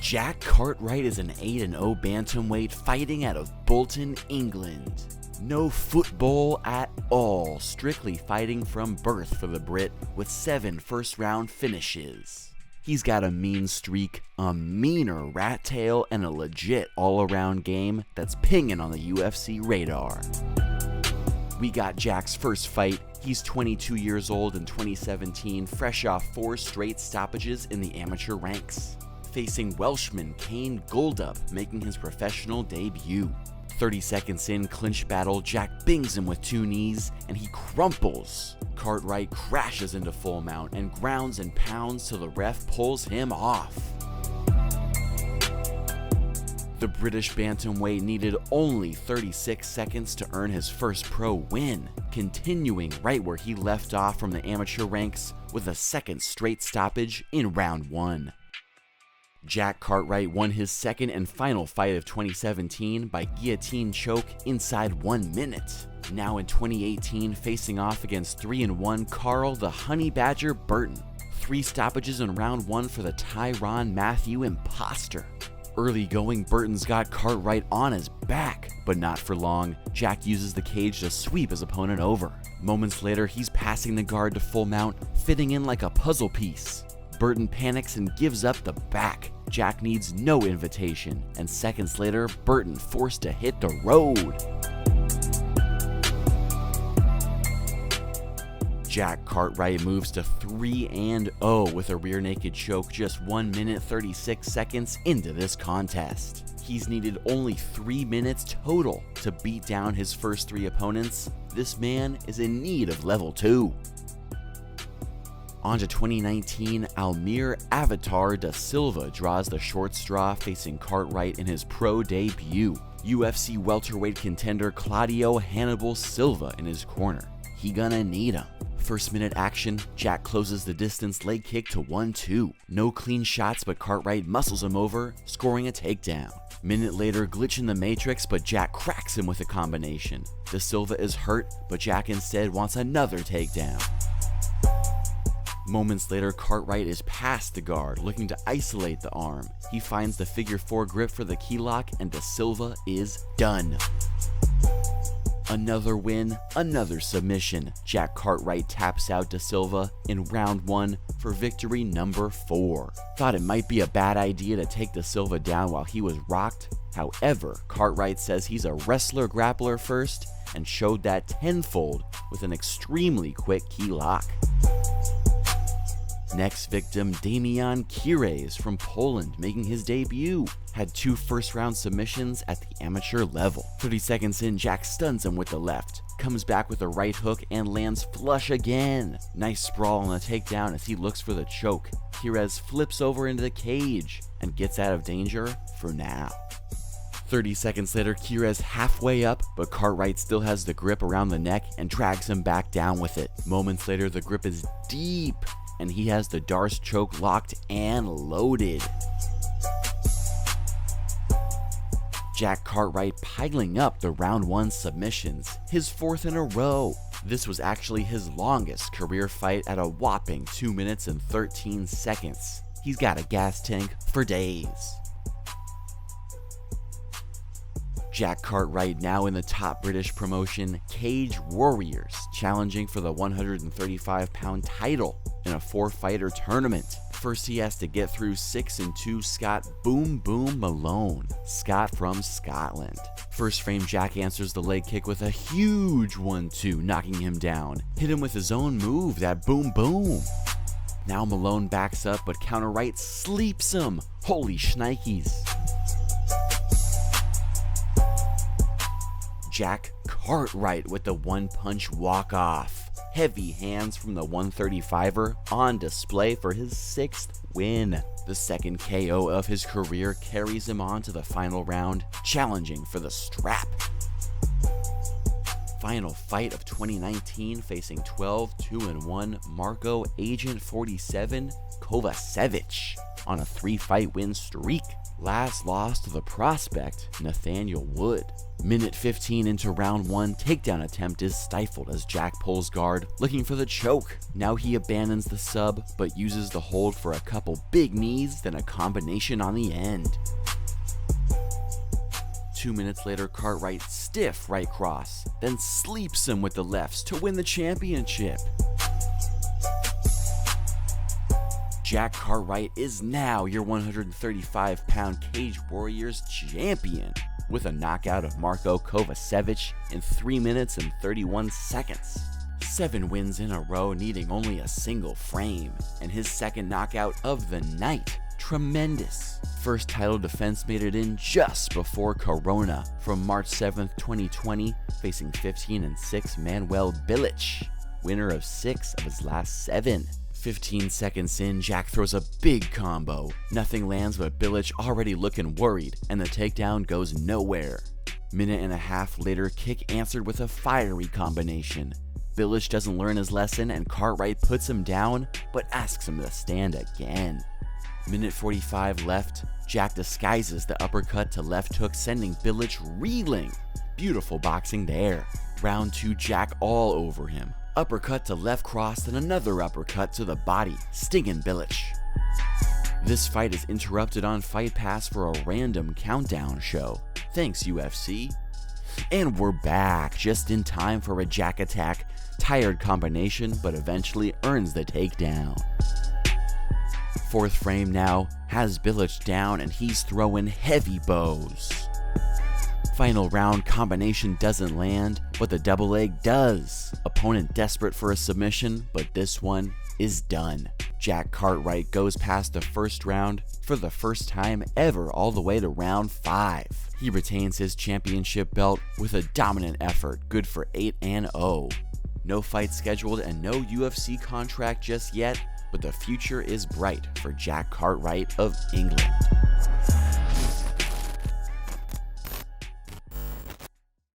Jack Cartwright is an 8-0 bantamweight fighting out of Bolton, England. No football at all, strictly fighting from birth for the Brit with 7 first-round finishes. He's got a mean streak, a meaner rat tail, and a legit all-around game that's pinging on the UFC radar. We got Jack's first fight. He's 22 years old in 2017, fresh off 4 straight stoppages in the amateur ranks. Facing Welshman Kane Goldup, making his professional debut. 30 seconds in, clinch battle, Jack bings him with 2 knees, and he crumples. Cartwright crashes into full mount and grounds and pounds till the ref pulls him off. The British bantamweight needed only 36 seconds to earn his first pro win, continuing right where he left off from the amateur ranks with a second straight stoppage in round 1. Jack Cartwright won his second and final fight of 2017 by guillotine choke inside 1 minute. Now in 2018, facing off against 3-1 Carl the Honey Badger Burton. 3 stoppages in round 1 for the Tyron Matthew imposter. Early going, Burton's got Cartwright on his back, but not for long. Jack uses the cage to sweep his opponent over. Moments later, he's passing the guard to full mount, fitting in like a puzzle piece. Burton panics and gives up the back. Jack needs no invitation, and seconds later, Burton forced to hit the road. Jack Cartwright moves to 3-0 with a rear naked choke just 1 minute 36 seconds into this contest. He's needed only 3 minutes total to beat down his first 3 opponents. This man is in need of level 2. On to 2019, Almir Avatar da Silva draws the short straw facing Cartwright in his pro debut. UFC welterweight contender Claudio Hannibal Silva in his corner. He gonna need him. First minute action, Jack closes the distance leg kick to 1-2. No clean shots, but Cartwright muscles him over, scoring a takedown. Minute later, glitch in the matrix, but Jack cracks him with a combination. Da Silva is hurt, but Jack instead wants another takedown. Moments later, Cartwright is past the guard, looking to isolate the arm. He finds the figure 4 grip for the key lock, and Da Silva is done. Another win, another submission. Jack Cartwright taps out Da Silva in round 1 for victory number 4. Thought it might be a bad idea to take Da Silva down while he was rocked. However, Cartwright says he's a wrestler-grappler first and showed that tenfold with an extremely quick key lock. Next victim, Damian Kires from Poland, making his debut. Had 2 first-round submissions at the amateur level. 30 seconds in, Jack stuns him with the left, comes back with a right hook and lands flush again. Nice sprawl on the takedown as he looks for the choke. Kires flips over into the cage and gets out of danger for now. 30 seconds later, Kires halfway up, but Cartwright still has the grip around the neck and drags him back down with it. Moments later, the grip is deep, and he has the Darce choke locked and loaded. Jack Cartwright piling up the round 1 submissions, his 4th in a row. This was actually his longest career fight at a whopping 2 minutes and 13 seconds. He's got a gas tank for days. Jack Cartwright now in the top British promotion, Cage Warriors, challenging for the 135-pound title in a 4-fighter tournament. First he has to get through 6-2 Scott Boom Boom Malone, Scott from Scotland. First frame, Jack answers the leg kick with a huge 1-2, knocking him down. Hit him with his own move, that Boom Boom. Now Malone backs up, but counter right sleeps him. Holy shnikes. Jack Cartwright with the 1-punch walk-off. Heavy hands from the 135er on display for his 6th win. The second KO of his career carries him on to the final round, challenging for the strap. Final fight of 2019, facing 12-2-1 Marco Agent 47 Kovacevic on a 3-fight win streak. Last loss to the prospect, Nathaniel Wood. Minute 15 into round 1, takedown attempt is stifled as Jack pulls guard, looking for the choke. Now he abandons the sub, but uses the hold for a couple big knees, then a combination on the end. 2 minutes later, Cartwright stiff right cross, then sleeps him with the lefts to win the championship. Jack Cartwright is now your 135-pound Cage Warriors champion, with a knockout of Marko Kovacevic in 3 minutes and 31 seconds. 7 wins in a row, needing only a single frame, and his second knockout of the night. Tremendous. First title defense made it in just before Corona from March 7th, 2020, facing 15-6 Manuel Bilic, winner of 6 of his last 7. 15 seconds in, Jack throws a big combo. Nothing lands, but Bilic already looking worried, and the takedown goes nowhere. Minute and a half later, kick answered with a fiery combination. Bilic doesn't learn his lesson, and Cartwright puts him down, but asks him to stand again. Minute 45 left, Jack disguises the uppercut to left hook, sending Bilic reeling. Beautiful boxing there. Round 2, Jack all over him. Uppercut to left cross, then another uppercut to the body, stinging Bilic. This fight is interrupted on Fight Pass for a random countdown show. Thanks, UFC. And we're back, just in time for a Jack attack. Tired combination, but eventually earns the takedown. 4th frame now, has Bilic down and he's throwing heavy bows. Final round, combination doesn't land, but the double leg does. Opponent desperate for a submission, but this one is done. Jack Cartwright goes past the first round for the first time ever all the way to round 5. He retains his championship belt with a dominant effort, good for 8-0. No fight scheduled and no UFC contract just yet, but the future is bright for Jack Cartwright of England.